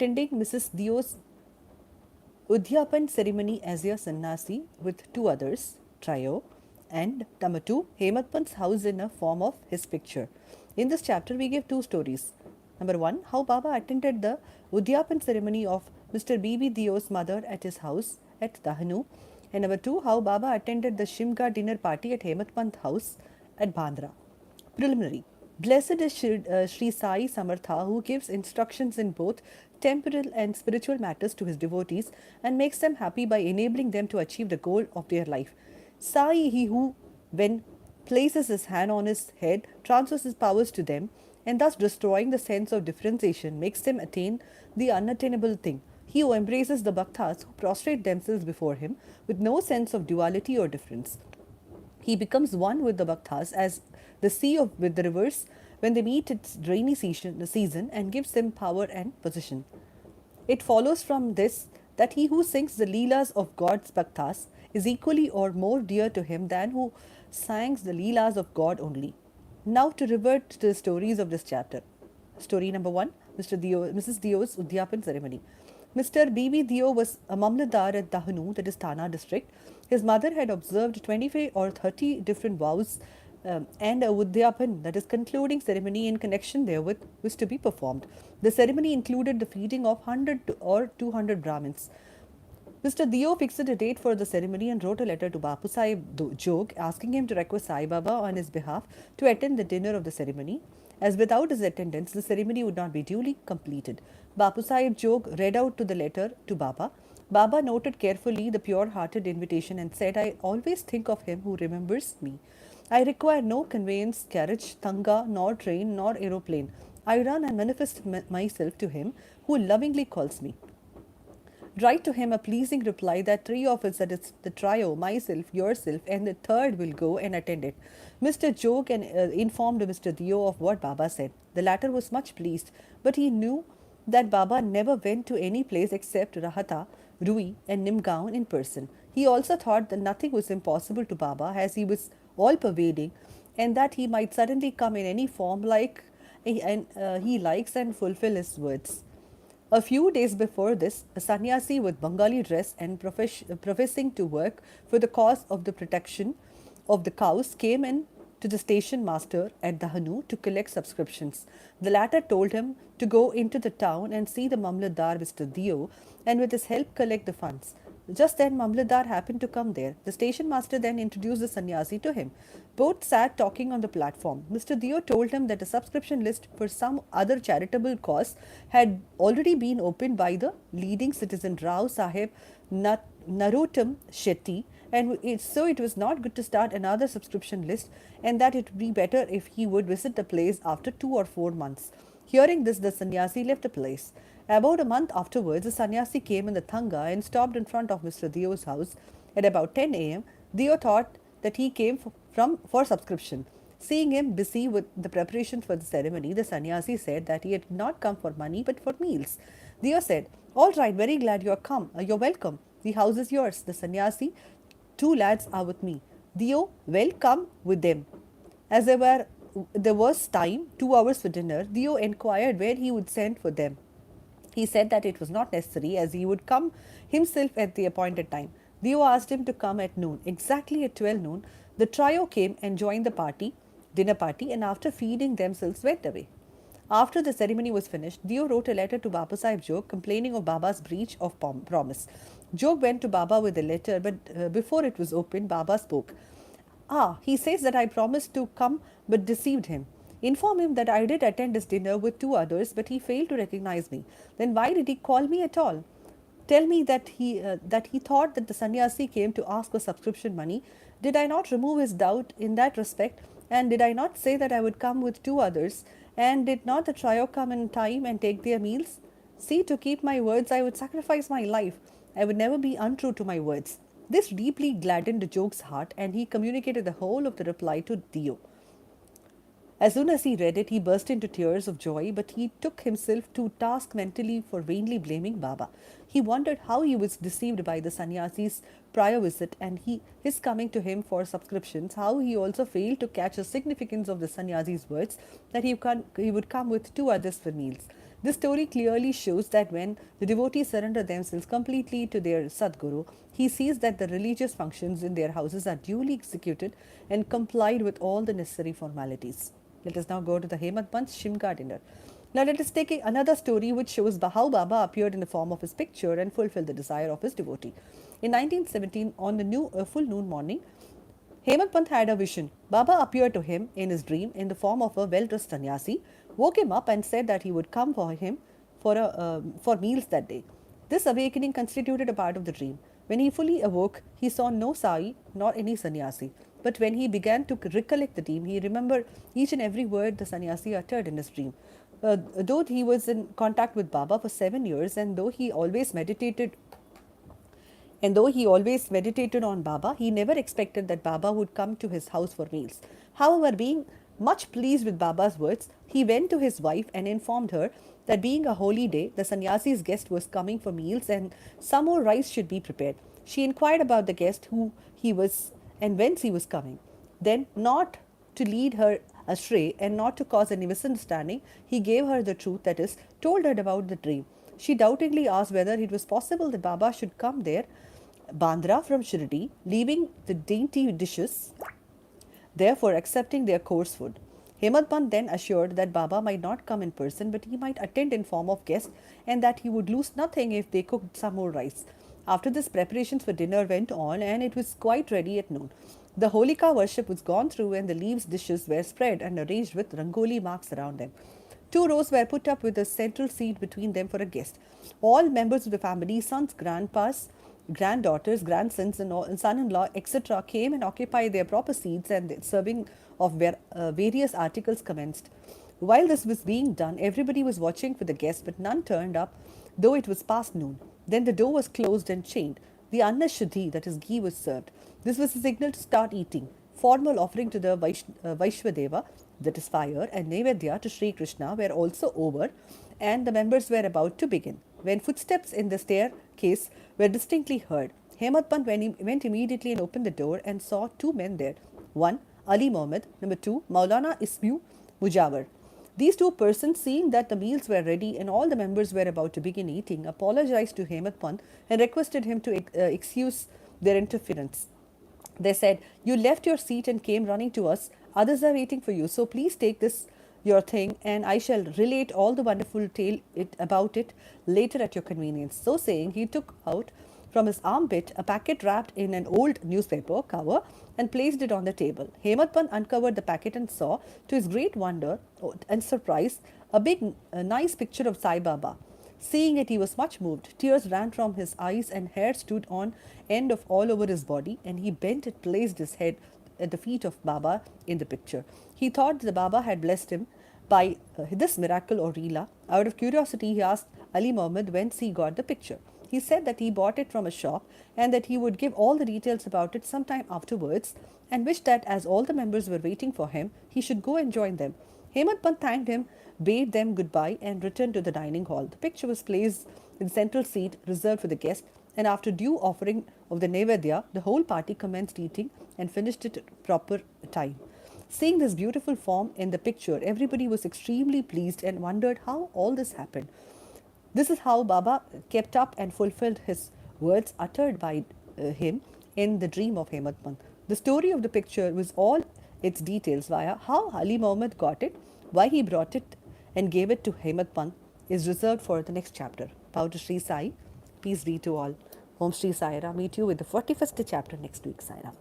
attending Mrs. Dio's Udhyapan ceremony as a sannyasi with two others, trio, and number two, Hematpant's house in a form of his picture. In this chapter, we give two stories. Number one, how Baba attended the Udhyapan ceremony of Mr. B.B. Dio's mother at his house at Dahanu. And number two, how Baba attended the Shimga dinner party at Hematpant house at Bandra. Preliminary. Blessed is Sri Sai Samartha, who gives instructions in both temporal and spiritual matters to his devotees and makes them happy by enabling them to achieve the goal of their life. Sai, he who, when places his hand on his head, transfers his powers to them, and thus destroying the sense of differentiation, makes them attain the unattainable thing. He who embraces the bhaktas who prostrate themselves before him with no sense of duality or difference. He becomes one with the bhaktas as the sea with the rivers when they meet its rainy season and gives them power and position. It follows from this that he who sings the leelas of God's bhaktas is equally or more dear to him than who sings the leelas of God only. Now to revert to the stories of this chapter. Story number one, Mrs. Dio's Udhyapan ceremony. Mr. B.B. Dio was a Mamladar at Dahanu, that is Thana district. His mother had observed 25 or 30 different vows and a Udhyapan, that is concluding ceremony in connection therewith, was to be performed. The ceremony included the feeding of 100 or 200 Brahmins. Mr. Dio fixed a date for the ceremony and wrote a letter to Bapu Sahib Jog asking him to request Sai Baba on his behalf to attend the dinner of the ceremony, as without his attendance the ceremony would not be duly completed. Bapu Sahib Jog read out to the letter to Baba. Baba noted carefully the pure-hearted invitation and said, I always think of him who remembers me. I require no conveyance, carriage, tanga, nor train, nor aeroplane. I run and manifest myself to him who lovingly calls me. Write to him a pleasing reply that three of us, that is the trio, myself, yourself, and the third will go and attend it. Mr. Jog informed Mr. Dio of what Baba said. The latter was much pleased, but he knew that Baba never went to any place except Rahata, Rui, and Nimgaon in person. He also thought that nothing was impossible to Baba as he was all pervading, and that he might suddenly come in any form he likes and fulfill his words. A few days before this, a sannyasi with Bengali dress and professing to work for the cause of the protection of the cows came in to the station master at Dahanu to collect subscriptions. The latter told him to go into the town and see the Mamladar Mr. Dio and with his help collect the funds. Just then Mamladar happened to come there. The station master then introduced the sannyasi to him. Both sat talking on the platform. Mr. Dio told him that a subscription list for some other charitable cause had already been opened by the leading citizen Rao Sahib Narottam Shetty, and so it was not good to start another subscription list, and that it would be better if he would visit the place after 2 or 4 months. Hearing this, the sannyasi left the place. About a month afterwards, the sannyasi came in the Thanga and stopped in front of Mr. Dio's house. At about 10 a.m., Dio thought that he came for subscription. Seeing him busy with the preparations for the ceremony, the sannyasi said that he had not come for money but for meals. Dio said, all right, very glad you are come. You're welcome. The house is yours. The sannyasi, two lads are with me. Dio, well, come with them. As there was time, 2 hours for dinner, Dio inquired where he would send for them. He said that it was not necessary as he would come himself at the appointed time. Dio asked him to come at noon. Exactly at 12 noon, the trio came and joined the dinner party, and after feeding themselves went away. After the ceremony was finished, Dio wrote a letter to Baba Sahib Jog complaining of Baba's breach of promise. Jog went to Baba with the letter, but before it was opened, Baba spoke. He says that I promised to come but deceived him. Inform him that I did attend his dinner with 2 others, but he failed to recognize me. Then why did he call me at all? Tell me that he thought that the sannyasi came to ask for subscription money. Did I not remove his doubt in that respect? And did I not say that I would come with 2 others? And did not the trio come in time and take their meals? See, to keep my words, I would sacrifice my life. I would never be untrue to my words. This deeply gladdened Jog's heart, and he communicated the whole of the reply to Dio. As soon as he read it, he burst into tears of joy, but he took himself to task mentally for vainly blaming Baba. He wondered how he was deceived by the sannyasi's prior visit and his coming to him for subscriptions, how he also failed to catch the significance of the sannyasi's words that he would come with 2 others for meals. This story clearly shows that when the devotees surrender themselves completely to their Sadguru, he sees that the religious functions in their houses are duly executed and complied with all the necessary formalities. Let us now go to the Hemant Panth's Shimga dinner. Now let us take another story which shows how Baba appeared in the form of his picture and fulfilled the desire of his devotee. In 1917, on the full noon morning, Hemant Pant had a vision. Baba appeared to him in his dream in the form of a well-dressed sannyasi, woke him up and said that he would come for him for meals that day. This awakening constituted a part of the dream. When he fully awoke, he saw no sai nor any sannyasi. But when he began to recollect the dream, he remembered each and every word the sannyasi uttered in his dream. Though he was in contact with Baba for 7 years, and though he always meditated on Baba, he never expected that Baba would come to his house for meals. However, being much pleased with Baba's words, he went to his wife and informed her that being a holy day, the sannyasi's guest was coming for meals and some more rice should be prepared. She inquired about the guest, who he was and whence he was coming. Then, not to lead her astray and not to cause any misunderstanding, he gave her the truth, that is, told her about the dream. She doubtingly asked whether it was possible that Baba should come there, Bandra from Shirdi, leaving the dainty dishes, therefore accepting their coarse food. Hemant Pant then assured that Baba might not come in person, but he might attend in form of guest, and that he would lose nothing if they cooked some more rice. After this, preparations for dinner went on, and it was quite ready at noon. The Holika worship was gone through, and the leaves dishes were spread and arranged with rangoli marks around them. Two rows were put up with a central seat between them for a guest. All members of the family, sons, grandpas, granddaughters, grandsons, and son-in-law, etc., came and occupied their proper seats, and the serving of various articles commenced. While this was being done, everybody was watching for the guests, but none turned up, though it was past noon. Then the door was closed and chained. The Anna Shuddhi, that is ghee, was served. This was a signal to start eating. Formal offering to the Vaishwadeva, that is fire, and Nevedya to Sri Krishna were also over, and the members were about to begin, when footsteps in the staircase were distinctly heard. Hemant Pant went immediately and opened the door and saw two men there. One, Ali Mohammed. Number two, Maulana Ismu Mujawar. These two persons, seeing that the meals were ready and all the members were about to begin eating, apologized to Hemant Pant and requested him to excuse their interference. They said, "You left your seat and came running to us. Others are waiting for you, so please take this your thing, and I shall relate all the wonderful tale about it later at your convenience." So saying, he took out from his armpit a packet wrapped in an old newspaper cover and placed it on the table. Hemant Pant uncovered the packet and saw, to his great wonder and surprise, a nice picture of Sai Baba. Seeing it, he was much moved. Tears ran from his eyes and hair stood on end of all over his body, and he bent and placed his head at the feet of Baba in the picture. He thought the Baba had blessed him by this miracle or Leela. Out of curiosity, he asked Ali Muhammad whence he got the picture. He said that he bought it from a shop and that he would give all the details about it some time afterwards, and wished that as all the members were waiting for him, he should go and join them. Hemant Pant thanked him, bade them goodbye, and returned to the dining hall. The picture was placed in the central seat reserved for the guest, and after due offering of the Nevedya, the whole party commenced eating and finished it at proper time. Seeing this beautiful form in the picture, everybody was extremely pleased and wondered how all this happened. This is how Baba kept up and fulfilled his words uttered by him in the dream of Hemant Pant. The story of the picture was all its details via how Ali Muhammad got it, why he brought it and gave it to Hemant Pant is reserved for the next chapter. Power to Sri Sai. Peace be to all. Om Sri Sai Ram. Meet you with the 41st chapter next week. Sai Ram.